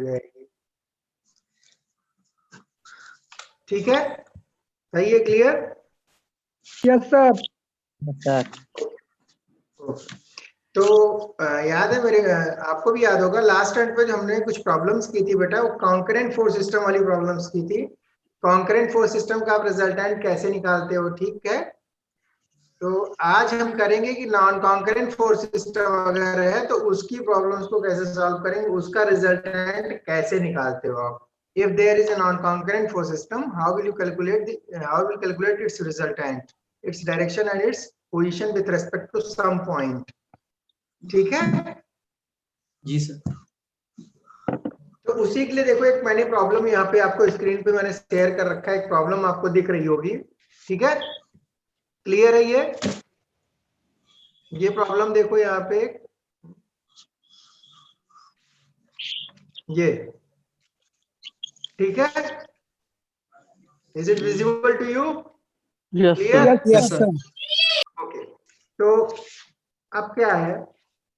जाएगी। ठीक है, सही है, क्लियर? Yes sir. सर तो याद है मेरे, आपको भी याद होगा लास्ट टाइम पे जो हमने कुछ प्रॉब्लम्स की थी बेटा, वो कॉन्करेंट फोर्स सिस्टम वाली प्रॉब्लम्स की थी। कॉन्करेंट फोर्स सिस्टम का आप रिजल्टेंट कैसे निकालते हो, ठीक है? तो आज हम करेंगे कि नॉन कॉन्करेंट फोर्स सिस्टम अगर है तो उसकी प्रॉब्लम्स को कैसे सॉल्व करेंगे, उसका रिजल्टेंट कैसे निकालते हो आप। If there is a non concurrent force system, how will calculate its resultant, its direction and its position with respect to some point. ठीक है जी सर। तो उसी के लिए देखो, एक मैंने प्रॉब्लम यहाँ पे आपको स्क्रीन पे मैंने शेयर कर रखा है, एक प्रॉब्लम आपको दिख रही होगी। ठीक है, क्लियर है ये प्रॉब्लम देखो यहाँ पे, ये ठीक है, is it visible to you? Yes clear? Yes sir. Okay, तो अब क्या है,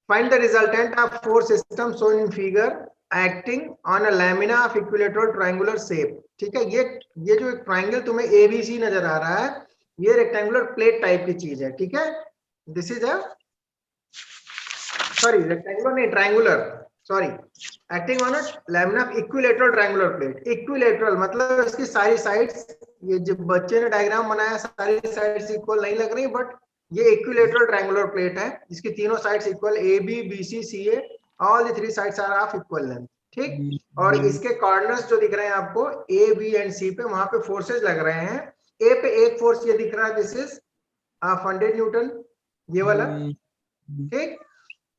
find the resultant of force system shown in figure acting on a lamina of equilateral triangular shape. ठीक है, ये जो एक ट्रायंगल तुम्हें एबीसी नजर आ रहा है, ये रेक्टेंगुलर प्लेट टाइप की चीज है। ठीक है, this is a, sorry rectangular नहीं, triangular, sorry, acting on a lamina of equilateral triangular plate. Equilateral मतलब इसकी सारी साइड्स, ये जो बच्चे ने डायग्राम बनाया सारी साइड्स इक्वल नहीं लग रही, बट ये इक्विलेटरल ट्रायंगुलर प्लेट है जिसकी तीनों sides equal, A B B C C A, all the three sides are of equal length. ठीक, और इसके कॉर्नर्स जो दिख रहे हैं आपको ए बी एंड सी पे, वहां पे फोर्सेस लग रहे हैं। ए पे एक फोर्स ये दिख रहा है, दिस इज 100 न्यूटन, ये वाला। ठीक,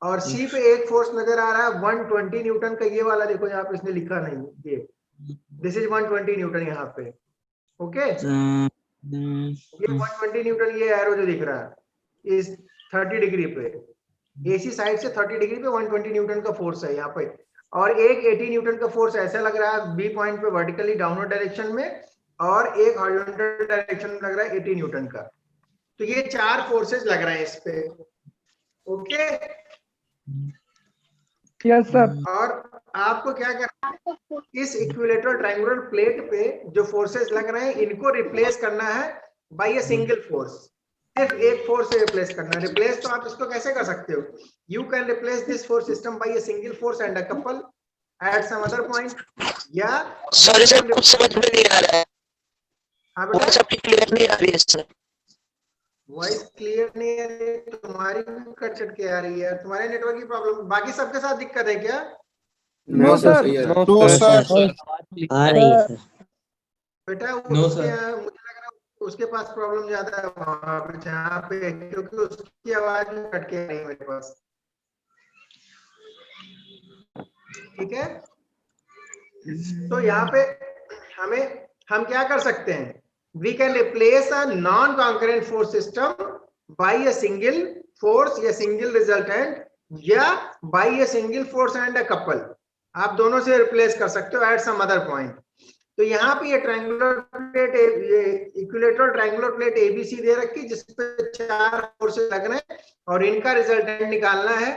और सी पे एक फोर्स नजर आ रहा है 120 न्यूटन का, ये वाला देखो यहाँ पे इसने लिखा नहीं, ये दिस इज 120 न्यूटन यहाँ पे। ओके, ये 120 न्यूटन, ये एरो जो दिख रहा है इस 30 डिग्री पे, एसी साइड से 30 डिग्री पे 120 न्यूटन का फोर्स है यहाँ पे। और एक 80 न्यूटन का फोर्स ऐसा लग रहा है बी पॉइंट पे वर्टिकली डाउनवर्ड डायरेक्शन में, और एक हॉरिजॉन्टल डायरेक्शन में लग रहा है 80 न्यूटन का। तो ये चार फोर्सेस लग रहे हैं इस पे। Okay, yes sir. और आपको क्या करना है, इस इक्विलेटरल ट्रायंगुलर प्लेट पे जो फोर्सेस लग रहे हैं इनको रिप्लेस करना है बाय अ सिंगल फोर्स। सिर्फ एक फोर्स से रिप्लेस करना है। रिप्लेस तो आप इसको कैसे कर सकते हो, you can replace this force system by a single force and a couple at some other point, या सॉरी सर कुछ समझ में नहीं आ रहा है, हाँ वॉइस बेटा, आपकी क्लियर नहीं आ रही है सर। वॉइस क्लियर नहीं है, तुम्हारी कट कट के आ रही है, तुम्हारे नेटवर्क की प्रॉब्लम, बाकी सबके साथ दिक्कत है क्या? No sir. No sir. आ रही है सर। बेटा No, उसके sir. मुझे लग रहा है उसके पास प्रॉब्लम ज्यादा है वहां पे जहाँ पे, क्योंकि उसकी आवाज में कट के आ रही है मेरे पास। ठीक है, तो यहाँ पे हम क्या कर सकते हैं, we can replace a non concurrent force system by a single force या सिंगल रिजल्टेंट, या by a single force and a couple. आप दोनों से रिप्लेस कर सकते हो एट सम अदर पॉइंट। तो यहाँ पे ये ट्रायंगुलर प्लेट, ये इक्विलेटरल ट्रायंगुलर प्लेट एबीसी दे रखी जिसपे चार फोर्सेस लग रहे हैं और इनका रिजल्टेंट निकालना है।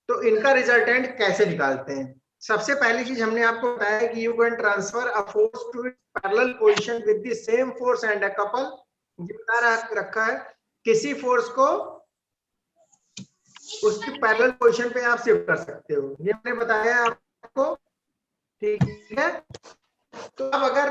तो इनका रिजल्टेंट कैसे निकालते हैं, सबसे पहली चीज हमने आपको बताया कि you can transfer a force to its parallel position with the same force and a couple. ये बता रखा है, किसी फोर्स को उसकी पैरेलल पोजीशन पे आप शिफ्ट कर सकते हो, ये हमने बताया आपको। ठीक है, तो अब अगर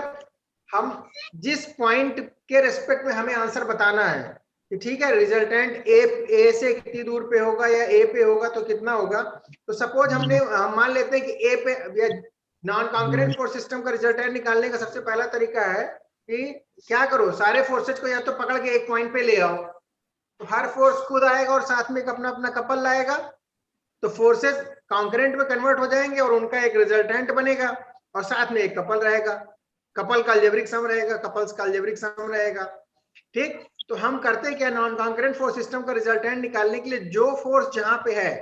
हम जिस पॉइंट के रेस्पेक्ट में हमें आंसर बताना है कि ठीक है रिजल्टेंट ए से कितनी दूर पे होगा या ए पे होगा तो कितना होगा, तो सपोज हम मान लेते हैं कि ए पे, नॉन कॉन्करेंट फोर्स सिस्टम का रिजल्टेंट निकालने का सबसे पहला तरीका है कि क्या करो, सारे फोर्सेज को या तो पकड़ के एक पॉइंट पे ले आओ, तो हर फोर्स खुद आएगा और साथ में अपना अपना कपल लाएगा, तो फोर्सेस कॉन्करेंट में कन्वर्ट हो जाएंगे और उनका एक रिजल्टेंट बनेगा और साथ में एक कपल रहेगा, कपल का अलजेब्रिक सम रहेगा, कपल्स का अलजेब्रिक सम रहेगा। ठीक, तो हम करते क्या, नॉन कॉन्करेंट फोर्स सिस्टम का रिजल्टेंट निकालने के लिए जो फोर्स जहां पे है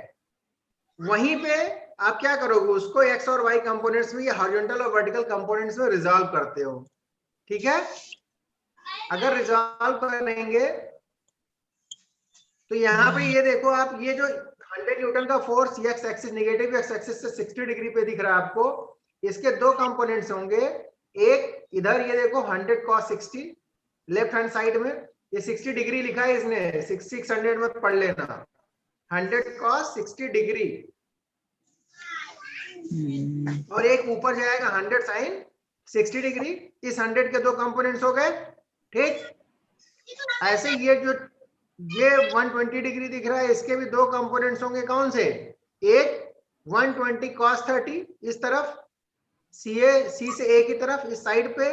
वहीं पे आप क्या करोगे, उसको एक्स और वाई कंपोनेंट्स में या हॉरिजॉन्टल और वर्टिकल कंपोनेंट्स में रिजॉल्व करते हो। ठीक है, अगर रिजॉल्व करेंगे तो यहाँ पे ये देखो आप, ये जो 100 न्यूटन का force x axis negative x axis से 60 डिग्री पे दिख रहा है आपको, इसके दो कंपोनेंट्स होंगे, एक इधर ये देखो 100 cos 60 लेफ्ट हैंड साइड में, ये 60 डिग्री लिखा है इसने, 600 मत पढ़ लेना, 100 cos 60 डिग्री, और एक ऊपर जाएगा 100 sin 60 डिग्री। इस 100 के दो कंपोनेंट्स हो गए, ठीक। ऐसे ये जो ये 120 डिग्री दिख रहा है, इसके भी दो कंपोनेंट्स होंगे, कौन से, एक 120 cos 30 इस तरफ, सी से ए की तरफ इस साइड पे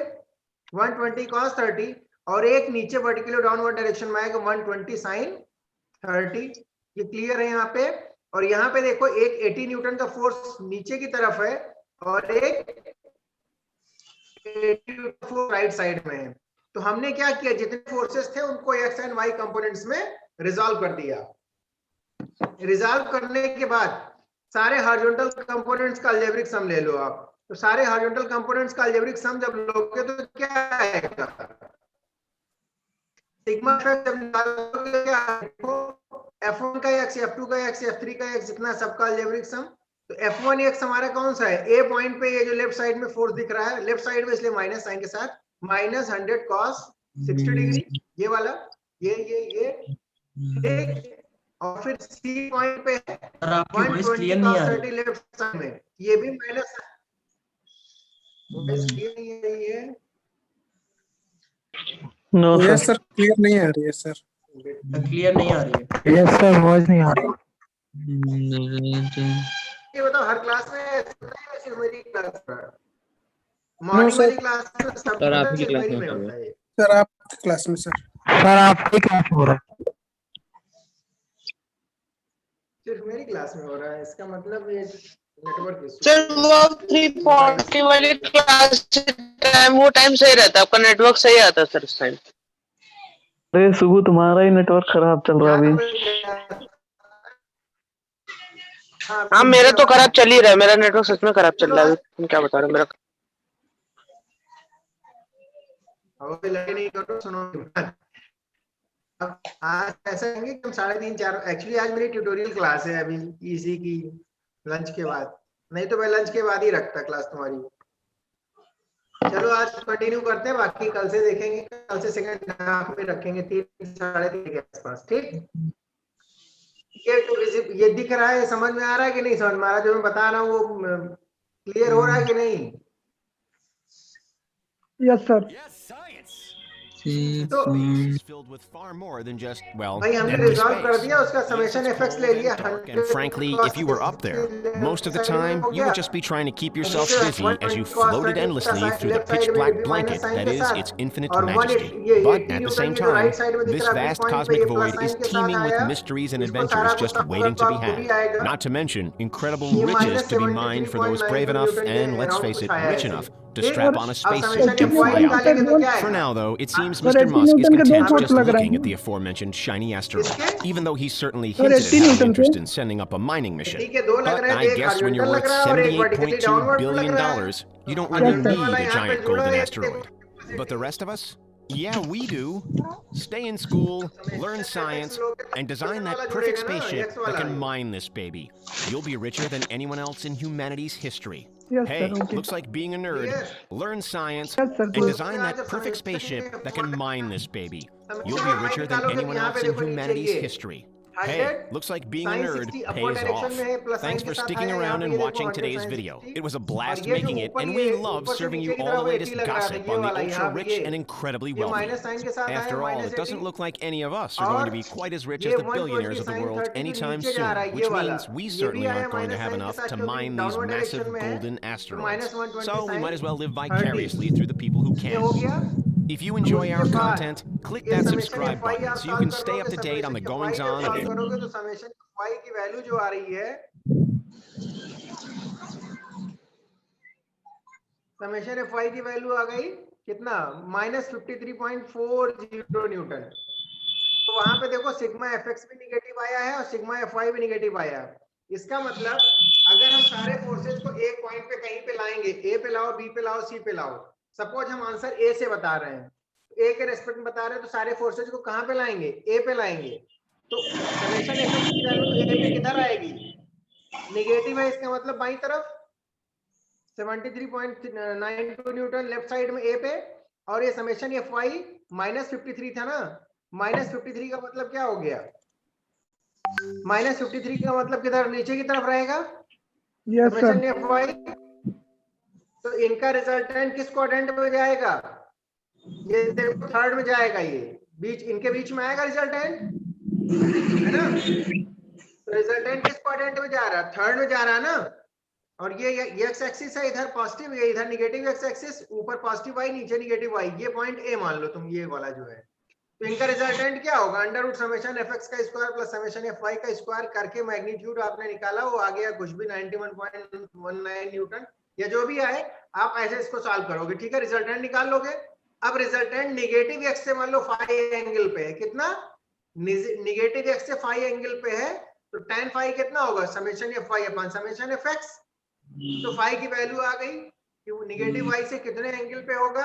120 cos 30, और एक नीचे वर्टिकली डाउनवर्ड डायरेक्शन में आएगा 120 sin 30। ये क्लियर है यहाँ पे। और यहाँ पे देखो एक 80 न्यूटन का फोर्स नीचे की तरफ है और एक 80 फोर्स राइट साइड में है। तो हमने क्या किया, जितने फोर्सेस थे उनको एक्स एंड वाई कंपोनेंट्स में रिजॉल्व कर दिया। रिजॉल्व करने के बाद सारे हॉरिजॉन्टल कंपोनेंट्स का अलजेब्रिक सम ले लो आप। तो सारे हॉरिजॉन्टल कंपोनेंट्स का अलजेब्रिक सम जब लोगे तो क्या आएगा, सिग्मा एफएक्स जब निकालोगे क्या, f1 का x, f2 का x, f3 का x, जितना सबका अलजेब्रिक सम। तो f1 x हमारा कौन सा है, ए पॉइंट पे ये जो लेफ्ट साइड में फोर्स दिख रहा है, लेफ्ट साइड में इसलिए माइनस साइन के साथ, -100 cos 60 डिग्री, ये वाला, ये ठीक। और फिर सी पॉइंट पे है सर आपकी वॉइस 120 क्लियर नहीं cos आ 30 रही। लेफ्ट साइड में, ये भी माइनस है। No yes sir. Sir, clear नहीं आ रही है सर। क्लियर नहीं आ रही है। यस सर, आवाज नहीं आ रही। ये बताओ हर क्लास में ऐसा नहीं है, सिर्फ मेरी क्लास में, नो मॉर्निंग सर। वाली क्लास में सब सर, आप ही की सिर्फ क्लास मेरी में में होता होता है। सर आपकी क्लास में सर आपकी क्लास हो रहा है। सिर्फ मेरी क्लास में हो रहा है, इसका मतलब ये नेटवर्क इशू। सर वो 340 वाली क्लास टाइम, वो टाइम सही रहता है, आपका नेटवर्क सही आता है सर उस टाइम। अरे सुबह तुम्हारा ही नेटवर्क खराब चल रहा है अभी। हाँ मेरा तो खराब चल ही रहा है, मेरा नेटवर्क सच में खराब चल रहा है अभी, तुम क्या बता रहे हो मेरा। अब लगे नहीं करो, सुनो। अब आज ऐसा करेंगे कि हम 3:30 4, एक्चुअली आज मेरी ट्यूटोरियल क्लास है अभी इसी की, लंच के बाद, नहीं तो मैं लंच के बाद ही रखता क्लास तुम्हारी। चलो आज कंटिन्यू करते हैं, बाकी कल से देखेंगे, कल से सेकंड हाफ में रखेंगे 3 साढ़े 3 के आसपास, ठीक। ये दिख रहा है, समझ में आ रहा है कि नहीं समझ में आ रहा है, जो मैं बता रहा हूँ वो क्लियर हो रहा है कि नहीं। Yes sir. तो filled with far more than just, well, भाई हमने empty रिजॉल्व कर space. दिया, उसका समेशन एफएक्स ले लिया, Dark, and frankly, if you were up there, most of the time, you would just be trying to keep yourself busy as you floated endlessly through the pitch black blanket that is its infinite majesty. But at the same time, this vast cosmic void is teeming with mysteries and adventures just waiting to be had. Not to mention incredible riches to be mined for those brave enough and, let's face it, rich enough to strap on a spacesuit and fly out. For now, though, it seems Mr. Musk is content just looking at the aforementioned shiny asteroid, even though he's certainly hinted at having interest in sending up a mining mission. But I guess when you're worth $78.2 billion, you don't really need a giant golden asteroid. But the rest of us? Yeah, we do. Stay in school, learn science, and design that perfect spaceship that can mine this baby. You'll be richer than anyone else in humanity's history. Yes, Hey, sir, okay. looks like being a nerd. Learn science Yes, sir, and good. design that perfect spaceship that can mine this baby. You'll be richer than anyone else in humanity's history. Hey, looks like being a nerd pays off. Thanks for sticking around and watching today's video. It was a blast making it, and we love serving you all the latest gossip on the ultra-rich and incredibly wealthy. After all, it doesn't look like any of us are going to be quite as rich as the billionaires of the world anytime soon, which means we certainly aren't going to have enough to mine these massive golden asteroids. So we might as well live vicariously through the people who can. If you enjoy our content, click that subscribe button so you can stay up to date on the goings-on of करोगे तो summation y की value जो आ रही है, summation fy की value आ गई कितना, -53.40 न्यूटन। तो वहां पे देखो सिग्मा fx भी निगेटिव आया है और सिग्मा fy भी निगेटिव आया है। इसका मतलब अगर हम सारे फोर्सेस को एक पॉइंट पे कहीं पे लाएंगे, ए पे लाओ, बी पे लाओ, सी पे लाओ, सपोज हम आंसर ए से बता रहे हैं, ए के रेस्पेक्ट में बता रहे हैं, तो सारे फोर्सेज को कहां पे लाएंगे, ए पे लाएंगे। तो समेशन एफएक्स की वैल्यू ए पे किधर आएगी, नेगेटिव है, इसका मतलब बाईं तरफ। 73.92 न्यूटन लेफ्ट साइड में ए पे, और ये समेशन एफ वाई -53 था ना, -53 का मतलब क्या हो गया, -53 का मतलब किधर, नीचे की तरफ रहेगा yes summation sir. F Y. तो इनका रिजल्टेंट किस क्वाड्रेंट में जाएगा, ये देखो थर्ड में जाएगा, ये बीच, इनके बीच में आएगा रिजल्टेंट, है ना। तो रिजल्टेंट किस क्वाड्रेंट में जा रहा है, थर्ड में जा रहा है ना। और ये एक्स एक्सिस है, इधर पॉजिटिव, ये इधर नेगेटिव एक्स एक्सिस, ऊपर पॉजिटिव वाई नीचे नेगेटिव वाई, ये पॉइंट ए मान लो तुम, ये वाला जो है। तो इनका रिजल्टेंट क्या होगा, under root summation F X का square plus summation F Y का स्क्वायर करके मैग्नीट्यूड आपने निकाला, वो आ गया कुछ भी 91.19 न्यूटन, या जो भी आए आप ऐसे इसको सॉल्व करोगे, ठीक है, रिजल्टेंट निकाल लोगे। अब रिजल्टेंट नेगेटिव एक्स से मान लो फाई एंगल पे है, कितना, नेगेटिव एक्स से फाई एंगल पे है, तो tan फाई कितना होगा, summation F Y upon summation F X. तो फाई की वैल्यू आ गई कि वो नेगेटिव वाई से कितने एंगल पे होगा,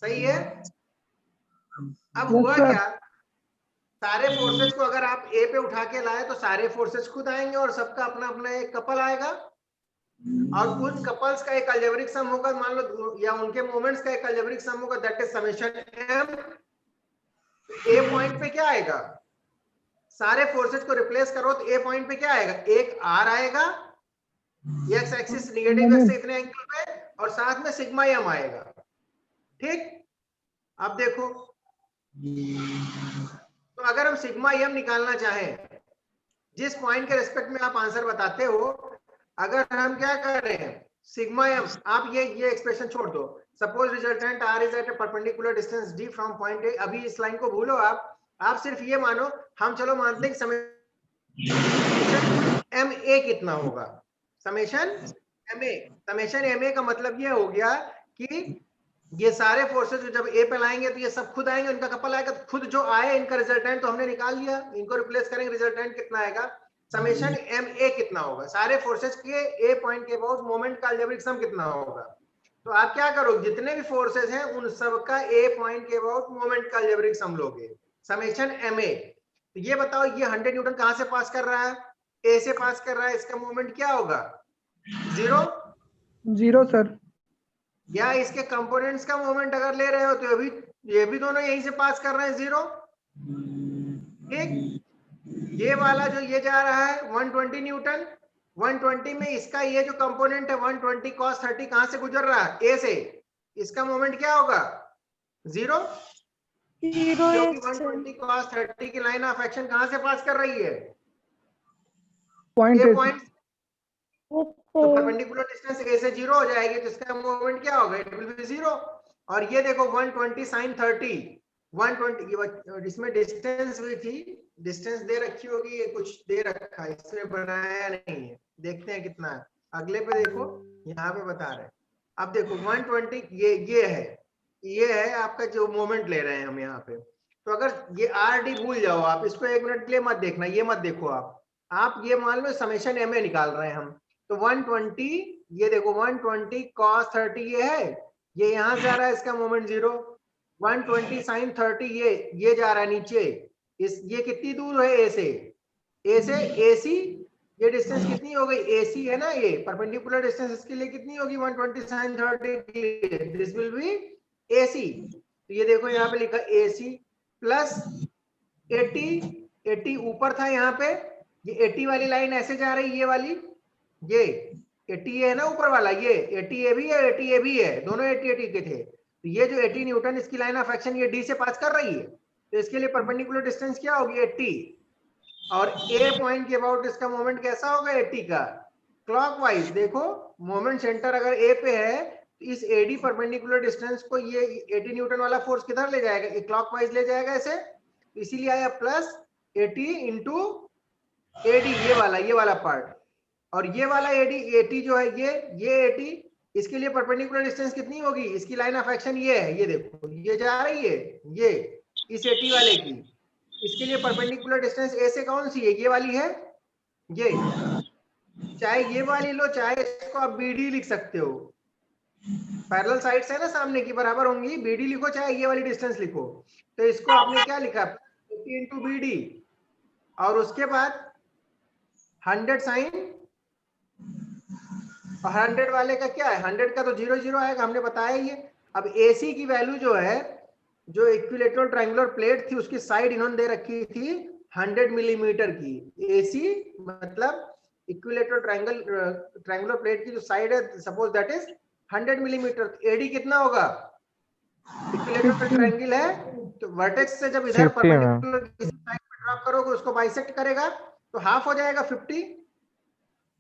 सही है। अब हुआ Yes, sir. क्या, सारे फोर्सेस को अगर आप ए पे उठा के लाए तो सारे फोर्सेस खुद आएंगे और सबका अपना अपना एक कपल आएगा, और उन कपल्स का एक अलजेब्रिक सम होगा, मान लो, या उनके मोमेंट्स का एक अलजेब्रिक सम होगा, that is summation M. A point पे क्या आएगा, सारे फोर्सेस को रिप्लेस करो तो ए पॉइंट पे क्या आएगा, एक आर आएगा, एक्स एक्सिस नेगेटिव एक्स से इतने एंगल पे, और साथ में सिग्मा एम आएगा, ठीक। अब देखो, तो अगर हम सिग्मा एम निकालना चाहें, जिस पॉइंट के रेस्पेक्ट में आप आंसर बताते हो, अगर हम क्या कर रहे हैं, सिग्मा एम, आप ये एक्सप्रेशन छोड़ दो, suppose resultant R is at a perpendicular distance D from point A, अभी इस लाइन को भूलो आप सिर्फ ये मानो, हम चलो मानते हैं समेशन एम ए कितना होगा, समेशन एम ए का मतलब ये हो गया कि ये सारे फोर्सेस जो जब ए पे लाएंगे तो ये सब खुद आएंगे, इनका कपल आएगा, तो खुद जो आए इनका रिजल्टेंट तो हमने निकाल लिया, इनको रिप्लेस करेंगे, रिजल्टेंट कितना आएगा, समेशन एम ए कितना होगा, सारे फोर्सेस के ए पॉइंट के अबाउट मोमेंट का अलजेब्रिक सम कितना होगा। तो आप क्या करोगे, जितने भी फोर्सेस हैं उन सब का ए पॉइंट के अबाउट मोमेंट का अलजेब्रिक सम लोगे, समेशन एम ए। तो ये बताओ, ये 100 न्यूटन कहां से पास कर रहा है, ए से पास कर रहा है, इसका मोमेंट क्या होगा, 0 सर। या इसके कंपोनेंट्स का मोमेंट अगर ले रहे हो तो ये भी दोनों यहीं से पास कर रहे हैं 0, ठीक। ये वाला जो ये जा रहा है 120 न्यूटन, 120 में इसका ये जो कंपोनेंट है 120 cos 30 कहां से गुजर रहा है, ए से, इसका मोमेंट क्या होगा, 0, क्योंकि 120 cos 30 की लाइन ऑफ एक्शन कहां से पास कर रही है, ए पॉइंट, तो परपेंडिकुलर डिस्टेंस ए से 0 हो जाएगी, तो इसका मोमेंट क्या होगा, इट विल बी 0। और ये देखो 120 sin 30, 120, इसमें डिस्टेंस भी थी, डिस्टेंस दे रखी होगी, ये कुछ दे रखा है, इसमें बनाया नहीं है, देखते हैं कितना है, अगले पे देखो, यहाँ पे बता रहे हैं। अब देखो 120, ये है आपका जो मोमेंट ले रहे हैं हम यहाँ पे। तो अगर ये आर डी भूल जाओ आप, इसको 1 मिनट के लिए मत देखना, ये मत देखो आप ये मान लो समेशन एम ए निकाल रहे हैं हम। तो 120, ये देखो 120 cos 30 ये है, ये यहां से आ रहा है, इसका मोमेंट 0, 120 sin 30 ये जा रहा है नीचे, ये कितनी दूर है ए से एसी, ये डिस्टेंस कितनी हो गई, एसी है ना, ये परपेंडिकुलर डिस्टेंस इसके लिए कितनी होगी 120 sin 30 के लिए, दिस विल बी एसी। तो ये देखो यहाँ पे लिखा एसी प्लस 80 ऊपर था, यहाँ पे ये 80 वाली लाइन ऐसे जा रही, ये वाली, ये 80 है ना ऊपर वाला, ये 80 ए भी है, 80 ए भी है, दोनों 80 के थे। तो ये जो 80 न्यूटन इसकी लाइन ऑफ एक्शन ये डी से पास कर रही है, तो इसके लिए परपेंडिकुलर डिस्टेंस क्या होगी 80, और ए पॉइंट के अबाउट इसका मोमेंट कैसा होगा 80 का, क्लॉकवाइज। देखो मोमेंट सेंटर अगर ए पे है तो इस एडी परपेंडिकुलर डिस्टेंस को ये 80 न्यूटन वाला फोर्स किधर ले जाएगा, ये क्लॉकवाइज ले जाएगा ऐसे, इसीलिए आया प्लस 80 इंटू एडी, ये वाला पार्ट, और ये वाला एडी जो है ये 80, इसके लिए परपेंडिकुलर डिस्टेंस कितनी होगी, इसकी लाइन ऑफ एक्शन ये है, ये देखो ये जा रही है, ये इस 80 वाले की, इसके लिए परपेंडिकुलर डिस्टेंस ए से कौन सी है, ये वाली है, ये, चाहे ये वाली लो चाहे इसको आप बीडी लिख सकते हो, पैरेलल साइड्स है ना सामने की बराबर होंगी, बीडी लिखो चाहे ये वाली डिस्टेंस लिखो। तो इसको आपने क्या लिखा 50 इंटू बीडी, और उसके बाद 100 sin और 100 वाले का क्या है, 100 का तो 0 0 आएगा, हमने बताया ये। अब AC की वैल्यू जो है, जो इक्विलेटरल ट्रायंगुलर प्लेट थी उसकी साइड इन्होंने दे रखी थी 100 मिलीमीटर की। AC मतलब इक्विलेटरल ट्रायंगुलर प्लेट की जो साइड है, suppose that is 100 millimetre. AD कितना होगा, इक्विलेटरल ट्रायंगल है तो वर्टेक्स से जब इधर परपेंडिकुलर किसी साइड पे ड्रॉप करोगे उसको बाइसेक्ट करेगा तो हाफ हो जाएगा 50,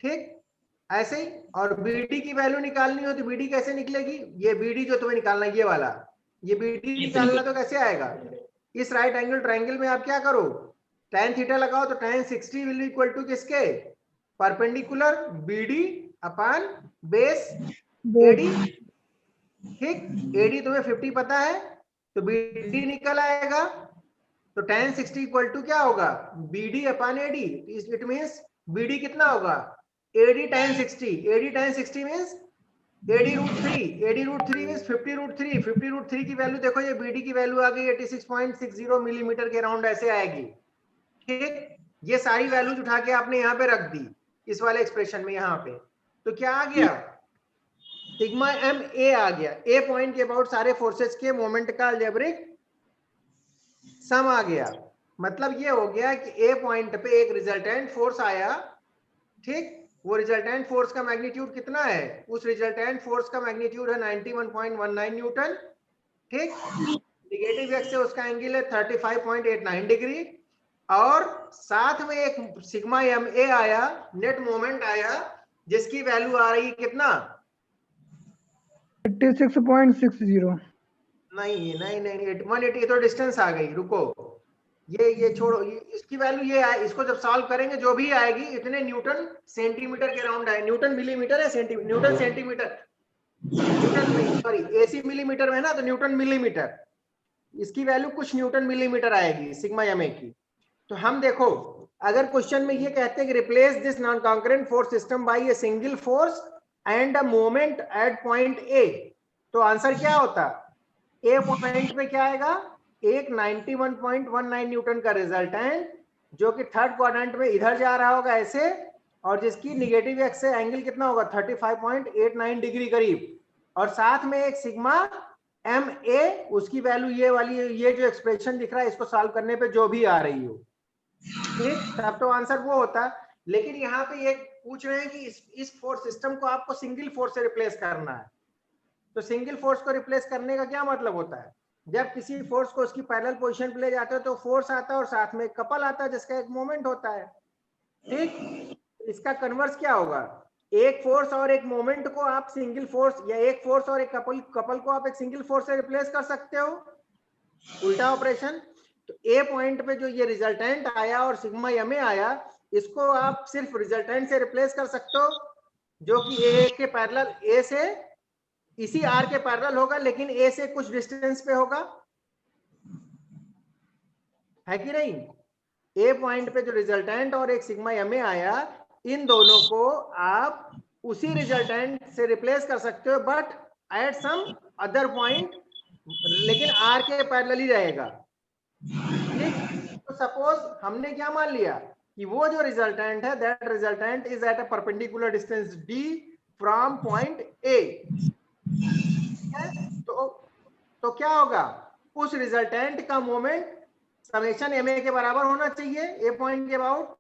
ठीक। ऐसे ही, और BD की वैल्यू निकालनी हो तो BD कैसे निकलेगी, ये BD जो तुम्हें निकालना है ये वाला, ये BD निकालना तो कैसे आएगा, इस राइट एंगल ट्रायंगल में आप क्या करो, tan थीटा लगाओ तो tan 60 विल इक्वल टू किसके, perpendicular BD upon base AD, ठीक। AD तुम्हें 50 पता है तो BD निकल आएगा, तो tan 60 इक्वल टू क्या होगा, BD upon AD। It means BD कितना होगा, AD tan 60, AD tan 60 means AD root 3, AD root 3 means 50 root 3, 50 root 3 की वैल्यू देखो, ये BD की वैल्यू आ गई 86.60 मिलीमीटर के अराउंड ऐसे आएगी, ठीक। ये सारी वैल्यूज उठा के आपने यहाँ पे रख दी इस वाले एक्सप्रेशन में, यहाँ पे तो क्या आ गया, सिग्मा m a आ गया, A पॉइंट के अबाउट सारे फोर्सेस के मोमेंट का अलजेब्रिक सम आ गया। मतलब ये हो गया कि A पॉइंट पे एक रिजल्टेंट फोर्स आया, ठीक। वो रिजल्टेंट फोर्स का मैग्नीट्यूड कितना है, उस रिजल्टेंट फोर्स का मैग्नीट्यूड है 91.19 न्यूटन, ठीक। नेगेटिव एक्स से उसका एंगल है 35.89 डिग्री, और साथ में एक सिग्मा m a आया, नेट मोमेंट आया, जिसकी वैल्यू आ रही है कितना, 86.60। नहीं नहीं नहीं 180, तो डिस्टेंस आ गई, रुको ये छोड़ो, इसकी वैल्यू ये आए, इसको जब सॉल्व करेंगे जो भी आएगी इतने न्यूटन सेंटीमीटर के राउंड आए, न्यूटन मिलीमीटर है, centimetre Newton centimetre, Newton sorry AC millimetre में है ना, तो न्यूटन मिलीमीटर, इसकी वैल्यू कुछ न्यूटन मिलीमीटर आएगी सिग्मा m a की। तो हम देखो, अगर क्वेश्चन में ये कहते हैं कि replace this non concurrent force system bye a single force and a moment at point A, तो आंसर क्या होता, A पॉइंट पे क्या आएगा, एक 91.19 न्यूटन का रिजल्टेंट जो कि थर्ड क्वाड्रेंट में इधर जा रहा होगा ऐसे, और जिसकी नेगेटिव एक्स से एंगल कितना होगा 35.89 डिग्री करीब, और साथ में एक सिग्मा m a, उसकी वैल्यू ये वाली, ये जो एक्सप्रेशन दिख रहा है इसको सॉल्व करने पे जो भी आ रही हो, ठीक, तब तो आंसर वो होता। लेकिन यहाँ पे ये पूछ रहे हैं कि इस फोर्स सिस्टम को आपको सिंगल फोर्स से रिप्लेस करना है, तो सिंगल फोर्स को रिप्लेस करने का क्या मतलब होता है, जब किसी फोर्स को उसकी पैरेलल पोजीशन पे ले जाते हो तो फोर्स आता है और साथ में कपल आता है जिसका एक मोमेंट होता है, ठीक। इसका कन्वर्स क्या होगा, एक फोर्स और एक मोमेंट को आप सिंगल फोर्स, या एक फोर्स और एक कपल को आप एक सिंगल फोर्स से रिप्लेस कर सकते हो, उल्टा ऑपरेशन। तो A पॉइंट पे जो ये रिजल्टेंट आया और सिग्मा m a आया, इसको आप सिर्फ रिजल्टेंट से रिप्लेस कर सकते हो, जो कि A के पैरेलल, A से इसी R के पैरेलल होगा, लेकिन A से कुछ डिस्टेंस पे होगा, है कि नहीं। A पॉइंट पे जो रिजल्टेंट और एक सिग्मा m a आया, इन दोनों को आप उसी रिजल्टेंट से रिप्लेस कर सकते हो, but at some other point, लेकिन R के पैरेलल ही रहेगा, ठीक। तो सपोज हमने क्या मान लिया कि वो जो रिजल्टेंट है, that resultant is at a perpendicular distance D from point A, तो क्या होगा, उस रिजल्टेंट का मोमेंट समेशन m a के बराबर होना चाहिए, A पॉइंट के about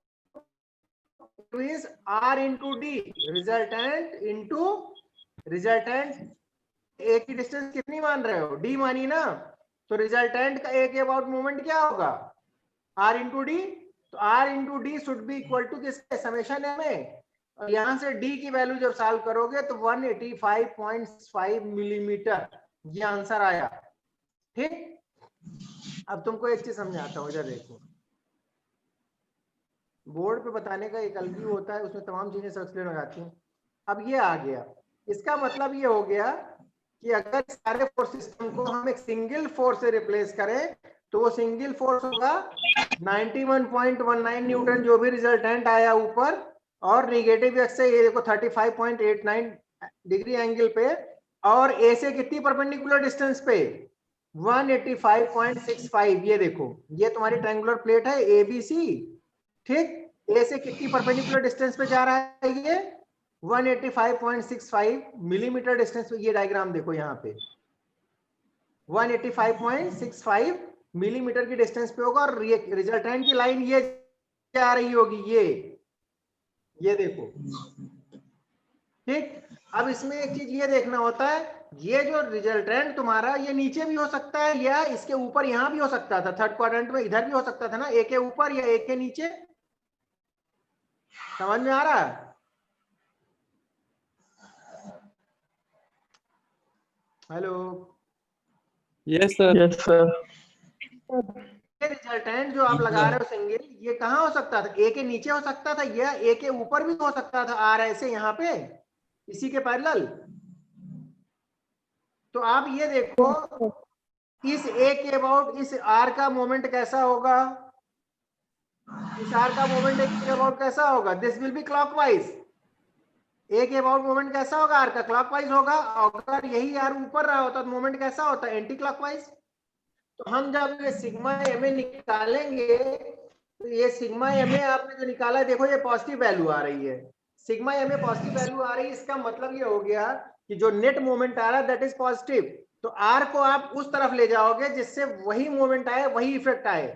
means R into D, resultant into resultant, A की डिस्टेंस कितनी मान रहे हो, D मानी ना, तो रिजल्टेंट का A के अबाउट मोमेंट क्या होगा, R into D, तो R into D should be equal to किसके, समेशन m a, और यहां से D की वैल्यू जब सॉल्व करोगे तो 185.5 मिलीमीटर ये आंसर आया, ठीक। अब तुमको एक चीज समझाता हूँ, इधर देखो, बोर्ड पे बताने का एक अलग ही होता है, उसमें तमाम चीजें एक्सप्लेन हो जाती हैं। अब ये आ गया, इसका मतलब ये हो गया कि अगर सारे फोर्स सिस्टम को हम एक सिंगल फोर्स से रिप्लेस करें तो वो सिंगल फोर्स होगा 91.19 न्यूटन, जो भी रिजल्टेंट आया ऊपर, और नेगेटिव एक्स से ये देखो 35.89 डिग्री एंगल पे, और ए से कितनी परपेंडिकुलर डिस्टेंस पे 185.65, ये देखो ये तुम्हारी ट्रायंगुलर प्लेट है ABC, ठीक। ए से कितनी परपेंडिकुलर डिस्टेंस पे जा रहा है ये 185.65 मिलीमीटर डिस्टेंस पे, ये डायग्राम देखो यहाँ पे 185.65 मिलीमीटर की डिस्टेंस पे होगा और रिजल्टेंट की लाइन ये जा रही होगी, ये देखो। ठीक, अब इसमें एक चीज ये देखना होता है, ये जो रिजल्टेंट तुम्हारा ये नीचे भी हो सकता है या इसके ऊपर, यहां भी हो सकता था, थर्ड क्वाड्रेंट में इधर भी हो सकता था ना, एक के ऊपर या एक के नीचे। समझ में आ रहा है? Hello, yes sir. Yes sir. ये रिजल्टेंट जो आप लगा रहे हो सिंगल, ये कहां हो सकता था? ए के नीचे हो सकता था या ए के ऊपर भी हो सकता था, आर ऐसे यहाँ पे इसी के पैरेलल। तो आप ये देखो, इस ए के अबाउट इस आर का मोमेंट कैसा होगा, इस आर का मोमेंट ए के अबाउट कैसा होगा? This will be clockwise. A के अबाउट मोमेंट कैसा होगा? आर का क्लॉकवाइज होगा। अगर यही आर ऊपर रहा होता तो मोमेंट कैसा होता? Anti clockwise. तो हम जब ये सिग्मा एम ए निकालेंगे, तो ये सिग्मा एम ए आपने जो निकाला है, देखो ये पॉजिटिव वैल्यू आ रही है, sigma M A positive value आ रही है। इसका मतलब ये हो गया कि जो नेट मोमेंट आ रहा है दैट इज पॉजिटिव। तो आर को आप उस तरफ ले जाओगे जिससे वही मोमेंट आए, वही इफेक्ट आए।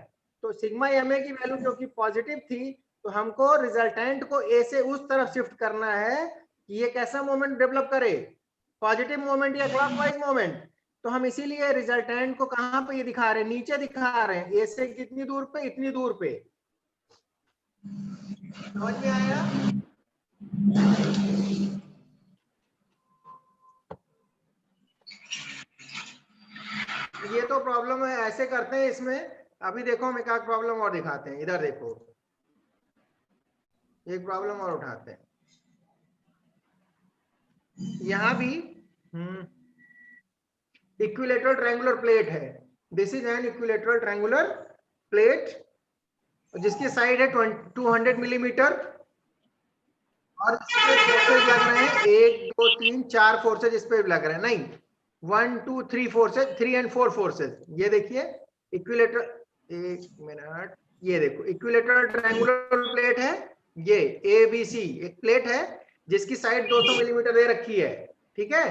तो सिग्मा एम ए की वैल्यू जो कि पॉजिटिव थी, तो हमको रिजल्टेंट को ए से उस तरफ शिफ्ट करना है कि ये कैसा मोमेंट डेवलप करे, पॉजिटिव मोमेंट या क्लॉकवाइज मोमेंट। तो हम इसीलिए रिजल्टेंट को कहां पे ये दिखा रहे हैं? नीचे दिखा रहे हैं। ए से कितनी दूर पे? इतनी दूर पे। समझ में आया? ये तो प्रॉब्लम है, ऐसे करते हैं इसमें। अभी देखो हम एक प्रॉब्लम और दिखाते हैं, इधर देखो एक प्रॉब्लम और उठाते हैं। यहां भी इक्विलेटरल ट्रायंगुलर प्लेट है। This is an equilateral triangular plate जिसकी साइड है 200 मिलीमीटर और इसमें फोर्सेज लग रहे हैं 1 2 3 4 फोर्सेज इस पे लग रहे हैं। नहीं, 1 2 3 फोर्सेज, 3 and 4 फोर्सेज। ये देखिए इक्विलेटरल, एक मिनट, ये देखो इक्विलेटरल ट्रायंगुलर प्लेट है, ये ABC एक प्लेट है जिसकी साइड 200 मिलीमीटर दे रखी है। ठीक है,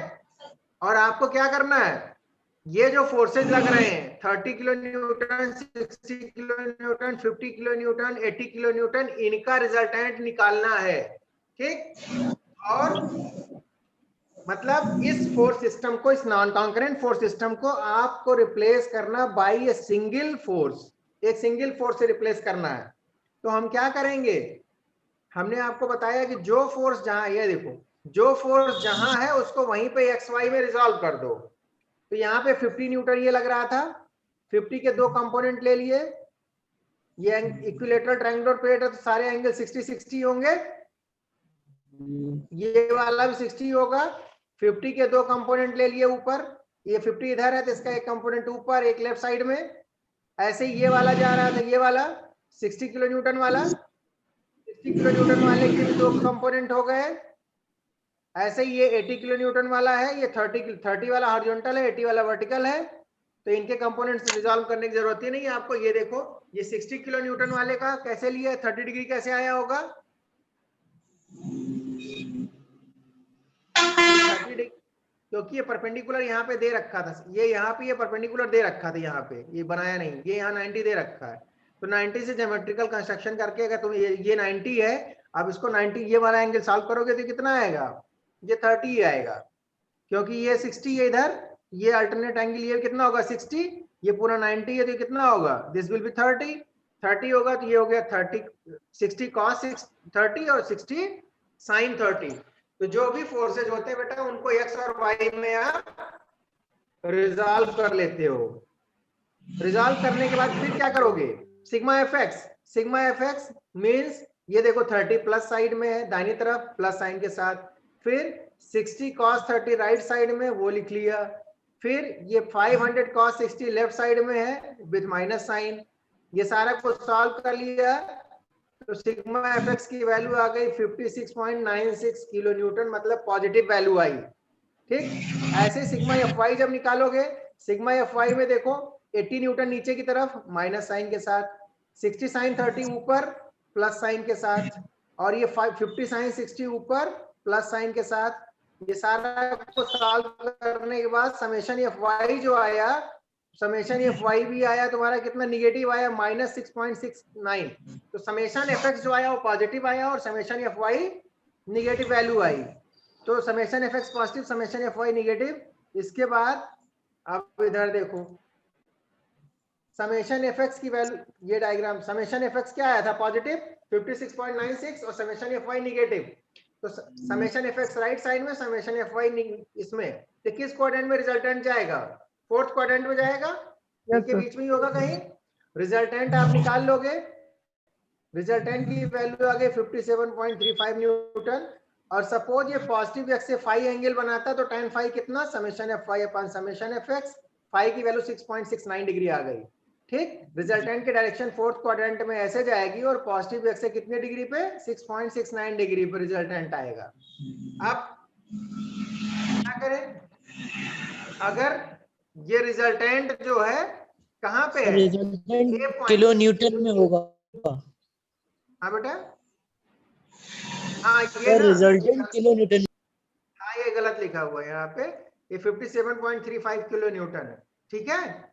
और आपको क्या करना है, ये जो फोर्सेज लग रहे हैं 30 kilo Newton, 60 kilo Newton, 50 kilo Newton, 80 kilo Newton, इनका रिजल्टेंट निकालना है। ठीक, और मतलब इस फोर्स सिस्टम को, इस नॉन कॉन्करेंट फोर्स सिस्टम को आपको रिप्लेस करना बाय ए सिंगल फोर्स, एक सिंगल फोर्स से रिप्लेस करना है। तो हम क्या करेंगे, हमने आपको बताया कि जो फोर्स जहां, ये देखो जो फोर्स जहां है उसको वहीं पे XY में रिजॉल्व कर दो। तो यहाँ पे 50 न्यूटन ये लग रहा था, 50 के दो कंपोनेंट ले लिए, ये इक्विलेटरल ट्रायंगुलर प्लेट है तो सारे एंगल 60-60 होंगे, ये वाला भी 60 होगा। 50 के दो कंपोनेंट ले लिए ऊपर, ये 50 इधर है तो इसका एक कंपोनेंट ऊपर, एक लेफ्ट साइड में। ऐसे ही ये वाला जा रहा था, ये वाला 60 किलो न्यूटन वाला, 60 किलो न्यूटन वाले के भी दो कंपोनेंट हो गए। ऐसे ही ये 80 किलो न्यूटन वाला है, ये 30 वाला हॉरिजॉन्टल है, 80 वाला वर्टिकल है। तो इनके कंपोनेंट्स रिजॉल्व करने की जरूरत ही नहीं है आपको। ये देखो ये 60 किलो न्यूटन वाले का कैसे लिया, 30 डिग्री कैसे आया होगा, 30 डिग्री, क्योंकि ये परपेंडिकुलर यहाँ पे दे रखा था, ये यहाँ पे ये परपेंडिकुलर दे रखा था, यहाँ पे ये बनाया नहीं, ये यहाँ 90 दे रखा है। तो 90 से ज्योमेट्रिकल कंस्ट्रक्शन करके अगर तुम ये 90 है, अब इसको 90 ये वाला एंगल सॉल्व करोगे तो कितना आएगा, ये 30 ही आएगा, क्योंकि ये 60 है इधर, ये अल्टरनेट एंगल ये कितना होगा 60, ये पूरा 90 है तो कितना होगा, दिस विल बी 30 होगा। तो ये हो गया 60 cos 30 और 60 sin 30। तो जो भी फोर्सेज होते हैं बेटा उनको x और y में आप रिजॉल्व कर लेते हो। रिजॉल्व करने के बाद फिर क्या करोगे, सिग्मा एफ एक्स मीन्स ये देखो 30 प्लस साइड में है दाहिनी तरफ प्लस साइन के साथ, फिर 60 cos 30 राइट साइड में वो लिख लिया, फिर ये 500 cos 60 लेफ्ट साइड में है विद माइनस साइन, ये सारा कुछ सॉल्व कर लिया। तो सिग्मा एफ एक्स की वैल्यू आ गई 56.96 किलो न्यूटन, मतलब पॉजिटिव वैल्यू आई। ठीक, ऐसे सिग्मा एफ वाई जब निकालोगे, सिग्मा एफ वाई में देखो 80 न्यूटन नीचे की तरफ माइनस साइन के साथ, 60 sin 30 ऊपर प्लस साइन के साथ, और ये 50 sin 60 ऊपर प्लस साइन के साथ। ये सारा को सॉल्व करने के बाद समेशन एफ वाई जो आया, समेशन एफ वाई भी आया तुम्हारा कितना निगेटिव आया -6.69। तो समेशन एफ एक्स जो आया वो पॉजिटिव आया और summation F Y negative value आई। तो summation F X positive, summation F Y negative. इसके बाद अब इधर देखो समेशन एफ एक्स की वैल्यू, ये डायग्राम समेशन एफ एक्स क्या आया था पॉजिटिव 56.96 और समेशन एफ वाई निगेटिव। तो summation F X right side में, समेशन एफ वाई इसमें, तो किस क्वाड्रेंट में रिजल्टेंट जाएगा? फोर्थ क्वाड्रेंट में जाएगा, इनके बीच में ही होगा कहीं। रिजल्टेंट आप निकाल लोगे, रिजल्टेंट की वैल्यू आ गई 57.35 न्यूटन। और सपोज ये पॉजिटिव एक्स से फाई एंगल बनाता तो tan फाई कितना, summation F Y upon summation F X, phi की वैल्यू 6.69 डिग्री आ गई। ठीक, रिजल्टेंट की डायरेक्शन फोर्थ क्वाड्रेंट में ऐसे जाएगी और पॉजिटिव एक्स से कितने डिग्री पे, 6.69 डिग्री पे रिजल्टेंट आएगा। अब क्या करें, अगर ये रिजल्टेंट जो है कहाँ पे है, रिजल्टेंट किलो न्यूटन में होगा। हाँ बेटा, हाँ ये रिजल्टेंट किलो न्यूटन, हाँ ये गलत लिखा हुआ है यहाँ पे, ये 57.35 किलो न्यूटन है। ठीक है,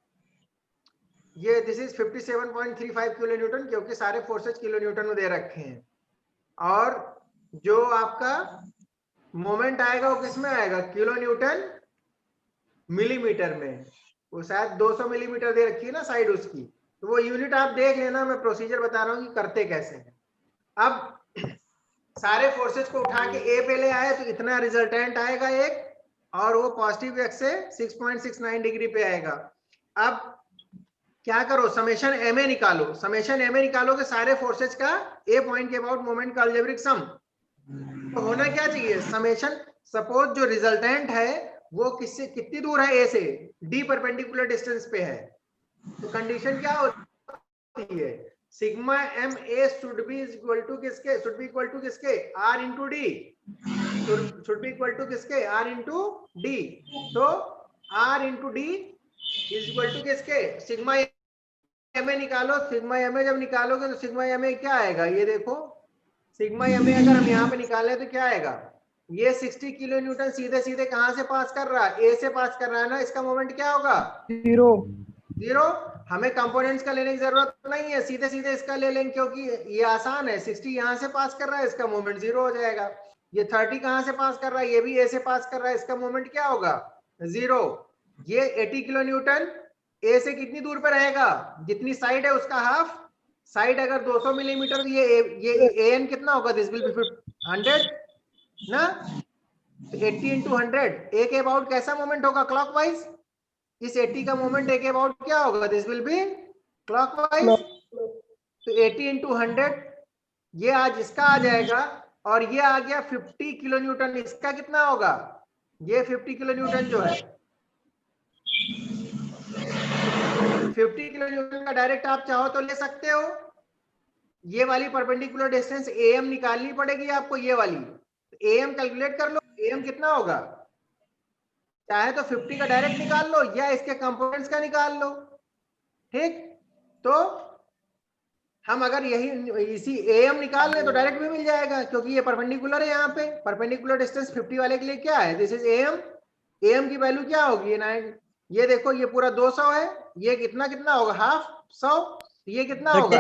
ये दिस इज 57.35 किलो न्यूटन, क्योंकि सारे फोर्सेज किलो न्यूटन में दे रखे हैं। और जो आपका मोमेंट आएगा वो किस में आएगा, किलो न्यूटन मिलीमीटर में। वो शायद 200 मिलीमीटर दे रखी है ना साइड उसकी, तो वो यूनिट आप देख लेना, मैं प्रोसीजर बता रहा हूँ कि करते कैसे हैं। अब सारे फोर्सेज को उठा के ए पे ले आए तो इतना रिजल्टेंट आएगा एक, और वो पॉजिटिव एक्स से 6.69 डिग्री पे आएगा। अब क्या करो, समेशन एम ए निकालो, समेशन एम ए निकालोगे सारे फोर्सेज का ए पॉइंट के अबाउट मोमेंट का अलजेब्रिक सम। तो होना क्या चाहिए, समेशन, सपोज जो रिजल्टेंट है वो किससे कितनी दूर है, ए से, डी परपेंडिकुलर डिस्टेंस पे है। तो कंडीशन क्या होती है, sigma M A should be equal to किसके, शुड बी इक्वल टू किसके, R into D, should be equal to किसके, आर इंटू डी। तो R into D is equal to किसके, सिग्मा एम ए निकालो। Sigma M ए जब निकालोगे तो sigma M ए क्या आएगा, ये देखो सिग्मा एम ए अगर हम यहाँ पे निकालें तो क्या आएगा, ये 60 किलो न्यूटन सीधे सीधे कहां से पास कर रहा है, ए से पास कर रहा है ना, इसका मोमेंट क्या होगा, जीरो। हमें कंपोनेंट्स का लेने की जरूरत नहीं है, सीधे सीधे इसका ले लेंगे क्योंकि ये आसान है। 60 यहाँ से पास कर रहा है, इसका मोमेंट जीरो हो जाएगा। ये 30 कहां से पास कर रहा है, ये भी ए से पास कर रहा है, इसका मोमेंट क्या होगा, जीरो। ये 80 किलो न्यूटन ए से कितनी दूर पे रहेगा, जितनी साइड है उसका हाफ। साइड अगर 200 मिलीमीटर, ये एन कितना होगा, दिस विल बी 100 ना, 80 इंटू 100, ए के अबाउट कैसा मोमेंट होगा, क्लॉकवाइज। इस 80 का मोमेंट ए के अबाउट क्या होगा, दिस विल बी क्लॉकवाइज। तो 80 इंटू 100 ये आज इसका आ जाएगा, और ये आ गया 50 किलो न्यूटन, इसका कितना होगा, ये 50 किलो न्यूटन जो है, 50 किलो न्यूटन का डायरेक्ट आप चाहो तो ले सकते हो। ये वाली परपेंडिकुलर डिस्टेंस एम निकालनी पड़ेगी आपको, ये वाली एम कैलकुलेट कर लो, एम कितना होगा, चाहे तो 50 का डायरेक्ट निकाल लो या इसके कंपोनेंट्स का निकाल लो। ठीक, तो हम अगर यही इसी एम निकाल लें तो डायरेक्ट भी मिल जाएगा, क्योंकि ये परपेंडिकुलर है। यहाँ पे परपेंडिकुलर डिस्टेंस 50 वाले के लिए क्या है, दिस इज एम। एम की वैल्यू क्या होगी, ये 9, ये देखो ये पूरा 200 है, ये कितना कितना होगा, हाफ 100, ये कितना होगा,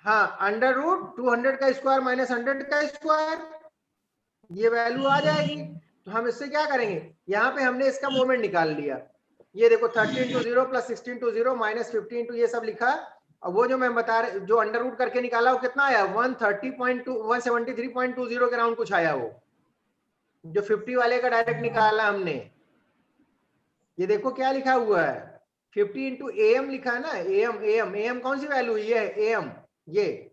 हाँ अंडर रूट 200 का स्क्वायर माइनस 100 का स्क्वायर, ये वैल्यू आ जाएगी। तो हम इससे क्या करेंगे, यहाँ पे हमने इसका मोमेंट निकाल लिया, ये देखो 30 into 0 plus 16 into 0 minus 50 into ये सब लिखा। और वो जो मैं बता रहा, जो अंडर रूट करके निकाला वो कितना आया, 173.20 के राउंड कुछ आया। वो जो 50 वाले का डायरेक्ट निकाला हमने, ये देखो क्या लिखा हुआ है, 50 इंटू एम लिखा है ना, एम एम एम कौन सी वैल्यू, ये है एम, ये।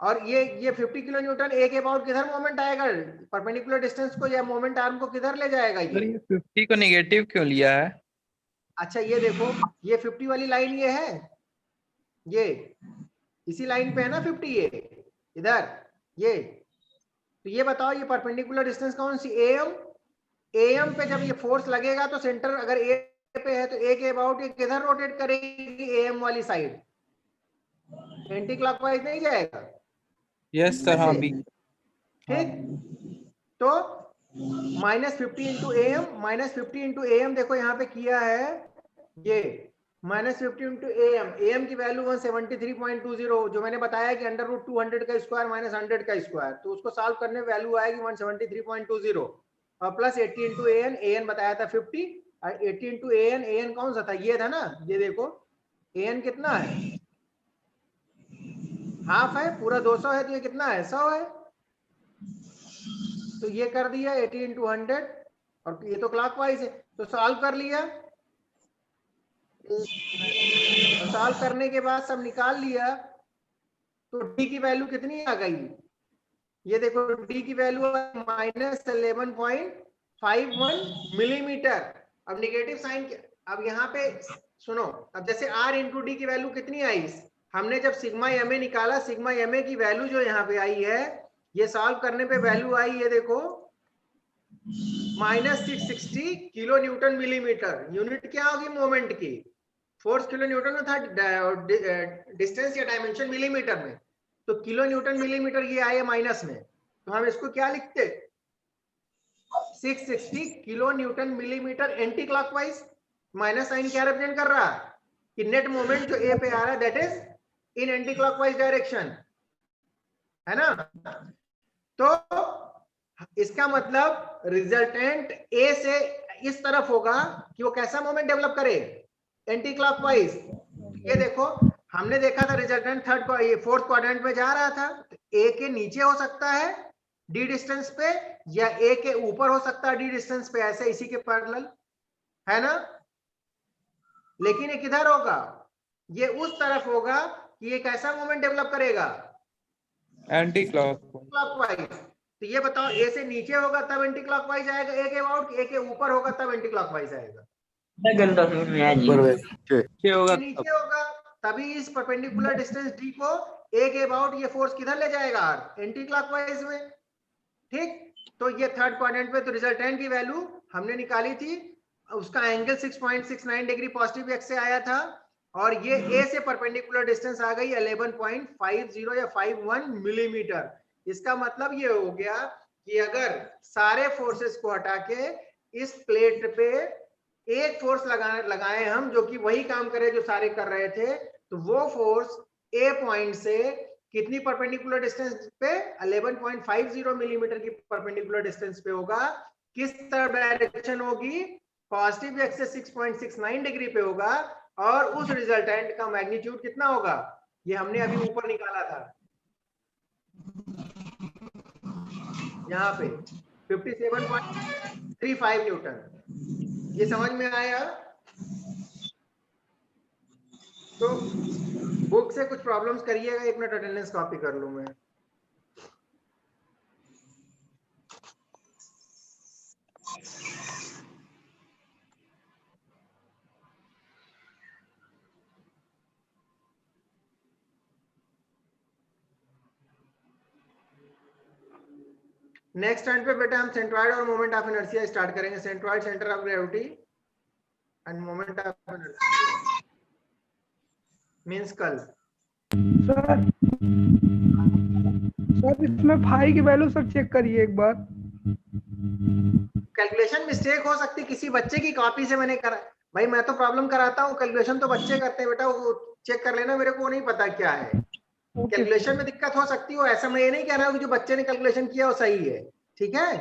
और ये 50 किलो न्यूटन ए के अबाउट किधर मोमेंट आएगा, परपेंडिकुलर डिस्टेंस को या मोमेंट आर्म को किधर ले जाएगा, ये 50 को नेगेटिव क्यों लिया है। अच्छा ये देखो, ये 50 वाली लाइन ये है, ये इसी लाइन पे है ना 50, ये इधर, ये। तो ये बताओ ये परपेंडिकुलर डिस्टेंस कौन सी, एम। एम पे जब ये फोर्स लगेगा तो सेंटर अगर ए पे है तो ए के अबाउट ये किधर रोटेट करेगी, एम वाली साइड, एंटी क्लॉकवाइज नहीं जाएगा। यस सर, हाँ भी। ठीक, तो -50 इंटू AM, -50 इंटू AM देखो यहाँ पे किया है ये -50 इंटू AM की वैल्यू 173.20, जो मैंने बताया कि √200 का स्क्वायर माइनस 100 का स्क्वायर, तो उसको सॉल्व करने में वैल्यू आएगी 173.20 और प्लस 80 इंटू AN बताया था 50, 80 इंटू AN कौन सा था, ये था ना, ये देखो AN कितना है, हाफ है, पूरा 200 है, तो ये कितना है, 100 है, तो ये कर दिया 80 इंटू 100 और ये तो क्लॉकवाइज है, तो सॉल्व कर लिया, सॉल्व करने के बाद सब निकाल लिया, तो डी की वैल्यू कितनी आ गई, ये देखो डी की वैल्यू -11.51 मिलीमीटर। अब निगेटिव साइन, अब यहाँ पे सुनो, अब जैसे आर इंटू डी की वैल्यू कितनी आई, हमने जब सिग्मा एम ए निकाला, सिग्मा एम ए की वैल्यू जो यहाँ पे आई है, ये सॉल्व करने पे वैल्यू आई है देखो -660 किलो न्यूटन मिलीमीटर। यूनिट क्या होगी मोमेंट की, फोर्स किलो न्यूटन में था, डिस्टेंस या डायमेंशन मिलीमीटर में, तो किलो न्यूटन मिलीमीटर ये आए माइनस में, तो हम इसको क्या लिखते, 660 kilo newton millimetre anticlockwise. Minus sign क्या रिप्रेजेंट कर रहा है कि नेट मोमेंट जो ए पे आ रहा है that is in anti clockwise direction, है ना। तो इसका मतलब रिजल्टेंट ए से इस तरफ होगा कि वो कैसा मोमेंट डेवलप करे, एंटी क्लॉकवाइज। ये देखो हमने देखा था रिजल्टेंट फोर्थ क्वाड्रेंट में जा रहा था, तो ए के नीचे हो सकता है डी डिस्टेंस पे, या ए के ऊपर हो सकता है डी डिस्टेंस पे, ऐसे इसी के पैरेलल, है ना। लेकिन ये किधर होगा, ये उस तरफ होगा कि ये कैसा मोमेंट डेवलप करेगा, एंटी क्लॉकवाइज। तो ये बताओ ए से नीचे होगा तब एंटी क्लॉकवाइज आएगा ए के अबाउट, ए के ऊपर होगा तब एंटी क्लॉकवाइज आएगा, नीचे होगा तभी इस परपेंडिकुलर डिस्टेंस डी को ए के अबाउट ये फोर्स किधर ले जाएगा, आर, एंटी क्लॉकवाइज में। ठीक, तो ये थर्ड क्वाड्रेंट पे, तो रिजल्टेंट की वैल्यू हमने निकाली थी, उसका एंगल 6.69 डिग्री पॉजिटिव एक्स से आया था, और ये ए से परपेंडिकुलर डिस्टेंस आ गई 11.50 या 51 मिलीमीटर। इसका मतलब ये हो गया कि अगर सारे फोर्सेस को हटा के इस प्लेट पे एक फोर्स लगाए हम जो कि वही काम करे जो सारे कर रहे थे, तो वो फोर्स ए पॉइंट से कितनी परपेंडिकुलर डिस्टेंस पे, 11.50 मिलीमीटर की परपेंडिकुलर डिस्टेंस पे होगा। किस तरफ डायरेक्शन होगी, पॉजिटिव एक्स से 6.69 डिग्री पे होगा, और उस रिजल्टेंट का मैग्नीट्यूड कितना होगा, ये हमने अभी ऊपर निकाला था यहाँ पे 57.35 न्यूटन। ये समझ में आया। तो बुक से कुछ प्रॉब्लम्स करिएगा, 1 मिनट अटेंडेंस कॉपी कर लूं मैं। नेक्स्ट टाइम पे बेटा हम सेंट्रॉइड और मोमेंट ऑफ इनर्शिया स्टार्ट करेंगे। Centroid centre of gravity end moment of inertia means कल। सर इसमें फाई की वैल्यू सर चेक करिए एक बार। कैलकुलेशन मिस्टेक हो सकती, किसी बच्चे की कॉपी से मैंने करा, भाई मैं तो प्रॉब्लम कराता हूँ, कैलकुलेशन तो बच्चे करते हैं बेटा, वो चेक कर लेना, मेरे को नहीं पता क्या है। कैलकुलेशन में दिक्कत हो सकती हो, ऐसा मैं ये नहीं कह रहा हूँ कि जो बच्चे ने कैलकुलेशन किया वो सही है, ठीक है।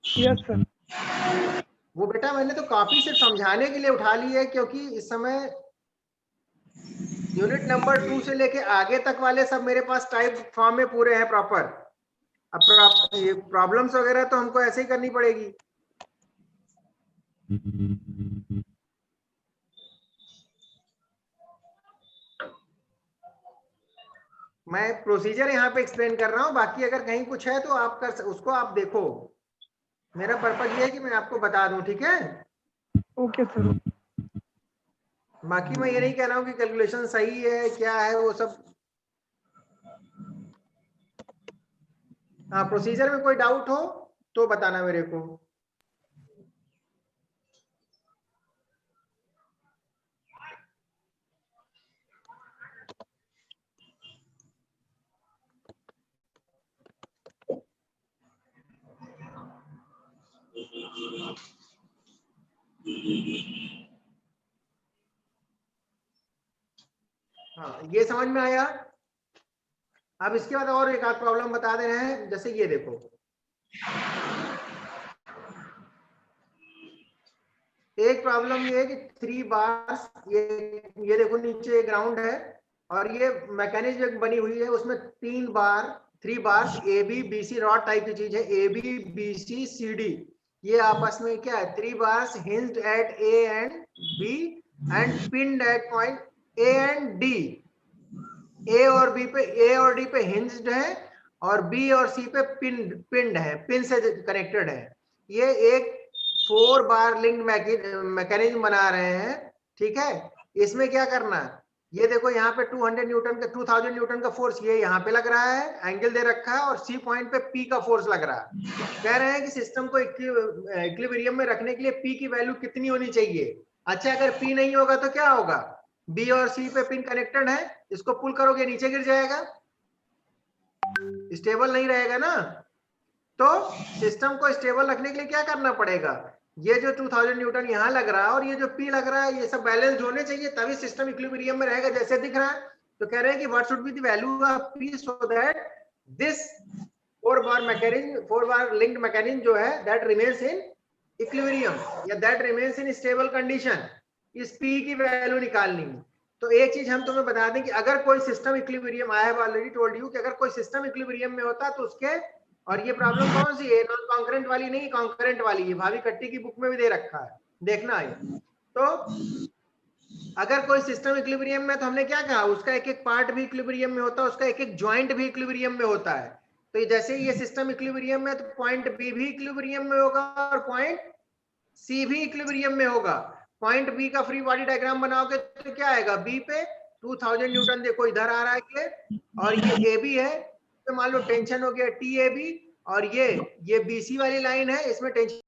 Yes sir. वो बेटा मैंने तो कॉपी सिर्फ समझाने के लिए उठा ली है, क्योंकि इस समय यूनिट नंबर 2 से लेके आगे तक वाले सब मेरे पास टाइप फॉर्म में पूरे हैं प्रॉपर। अब ये प्रॉब्लम्स वगैरह तो हमको ऐसे ही करनी पड़ेगी। मैं प्रोसीजर यहाँ पे एक्सप्लेन कर रहा हूँ, बाकी अगर कहीं कुछ है तो आप उसको आप देखो। मेरा पर्पज ये है कि मैं आपको बता दूं, ठीक है। Okay sir. बाकी मैं ये नहीं कह रहा हूँ कि कैलकुलेशन सही है क्या है वो सब। हाँ, प्रोसीजर में कोई डाउट हो तो बताना मेरे को। हाँ, ये समझ में आया। अब इसके बाद और एक आध प्रॉब्लम बता दे रहे हैं, जैसे ये देखो, एक प्रॉब्लम ये है कि 3 बार्स, ये देखो नीचे ग्राउंड है और ये मैकेनिज्म बनी हुई है, उसमें 3 bars A B B C rod type की चीज है, A B B C C D, ये आपस में क्या है, 3 bars hinged at A and B and pinned at point A and D. A और डी पे हिंज्ड है और बी और सी पे पिन्ड है, पिन से कनेक्टेड है। ये एक 4 बार लिंक्ड मैकेनिज्म बना रहे हैं, ठीक है। इसमें क्या करना है, ये देखो यहाँ पे 2000 न्यूटन का फोर्स ये यहाँ पे लग रहा है, एंगल दे रखा है, और सी पॉइंट पे पी का फोर्स लग रहा है। कह रहे हैं कि सिस्टम को इक्विलिब्रियम में रखने के लिए पी की वैल्यू कितनी होनी चाहिए। अच्छा, अगर पी नहीं होगा तो क्या होगा, बी और सी पे पिन कनेक्टेड है, इसको पुल करोगे नीचे गिर जाएगा, स्टेबल नहीं रहेगा ना। तो सिस्टम को स्टेबल रखने के लिए क्या करना पड़ेगा, ये जो 2000 न्यूटन यहाँ लग रहा है और ये जो पी लग रहा है, ये सब बैलेंस होने चाहिए, तभी सिस्टम इक्विलिब्रियम में रहेगा जैसे दिख रहा है। तो कह रहे हैं कि what should be the value of P so that this 4 bar linked mechanism जो है दैट रिमेन्स इन इक्विलिब्रियम या that remains in stable condition. इस पी की वैल्यू निकालनी है। तो एक चीज हम तुम्हें बता दें कि अगर कोई system equilibrium, I have already told you कि अगर कोई सिस्टम इक्विलिब्रियम में होता तो उसके, और ये प्रॉब्लम कौन सी है, नॉन कॉन्करेंट वाली नहीं, कॉन्करेंट वाली है, भाभी कट्टी की बुक में भी दे रखा है, देखना है। तो अगर कोई सिस्टम इक्विलिब्रियम में, तो हमने क्या कहा, उसका एक एक पार्ट भी इक्विलिब्रियम में होता है, उसका एक एक ज्वाइंट भी इक्विलिब्रियम में होता है। तो जैसे ये सिस्टम इक्विलिब्रियम में, तो पॉइंट बी भी इक्विलिब्रियम में होगा और पॉइंट सी भी इक्विलिब्रियम में होगा। पॉइंट बी का फ्री बॉडी डायग्राम बनाओगे तो क्या आएगा, बी पे 2000 न्यूटन देखो इधर आ रहा है ये, और ये ए बी है, तो मान लो टेंशन हो गया टी ए बी, और ये बी सी वाली लाइन है, इसमें टेंशन